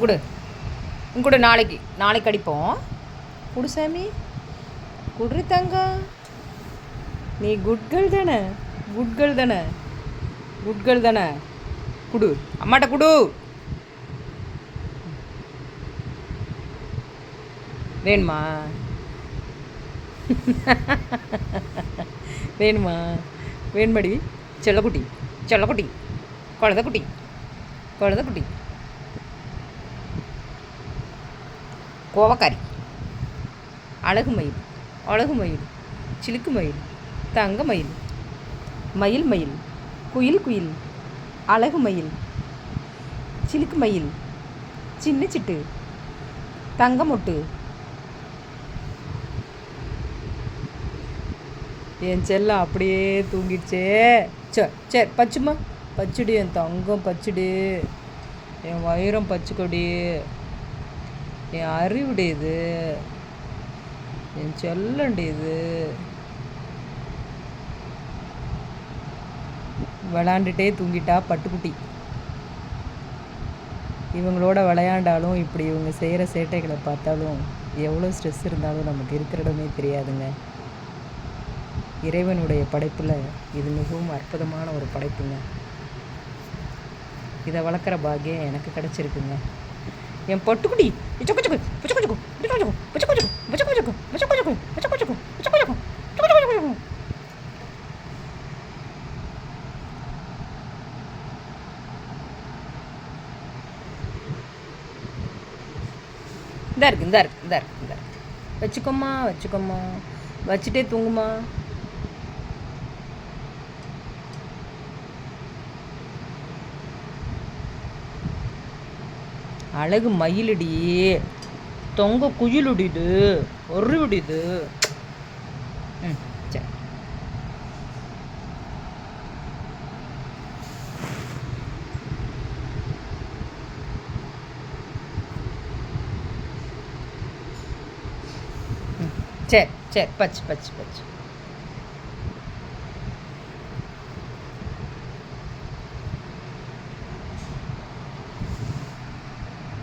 கொடு கொடு, நாளைக்கு அடிப்போம். குடு சாமி, குடு தங்கம். நீ குட்கள் தானே, குட்கள் தானே, குட்கள் தானே. குடு, அம்மாட்ட குடு. வேணுமா? வேணுமா? வேணுமாடி? செல்லக்குட்டி, செல்லக்குட்டி, குழந்தைக்குட்டி, குழந்தைக்குட்டி, கோவக்காரி, அழகு மயில், அழகு மயில், சிலுக்கு மயில், தங்க மயில், மயில் மயில், குயில் குயில், அழகு மயில், சிலுக்கு மயில், சின்ன சிட்டு, தங்க மொட்டு. என் செல்லம் அப்படியே தூங்கிடுச்சே. சரி பச்சுமா, பச்சுடி என் தங்கம், பச்சுடி என் வைரம், பச்சுக்கொடி என் அறிவுடையது, என் செல்லண்டியது. விளாண்டுட்டே தூங்கிட்டா பட்டுக்குட்டி. இவங்களோட விளையாண்டாலும் இப்படி இவங்க செய்கிற சேட்டைகளை பார்த்தாலும் எவ்வளோ ஸ்ட்ரெஸ் இருந்தாலும் நமக்கு இருக்கிற இடமே தெரியாதுங்க. இறைவனுடைய படைப்பில் இது மிகவும் அற்புதமான ஒரு படைப்புங்க. இதை வளர்க்குற பாக்கியம் எனக்கு கிடச்சிருக்குங்க. என் பட்டுக்குட்டி இந்தா இருக்கு. வச்சுக்கோம்மா, வச்சுட்டே தூங்குமா. அழகு மயிலடி, தொங்க குயிலுடிது, ஒரு விடிது. சரி. சரி பச்சு.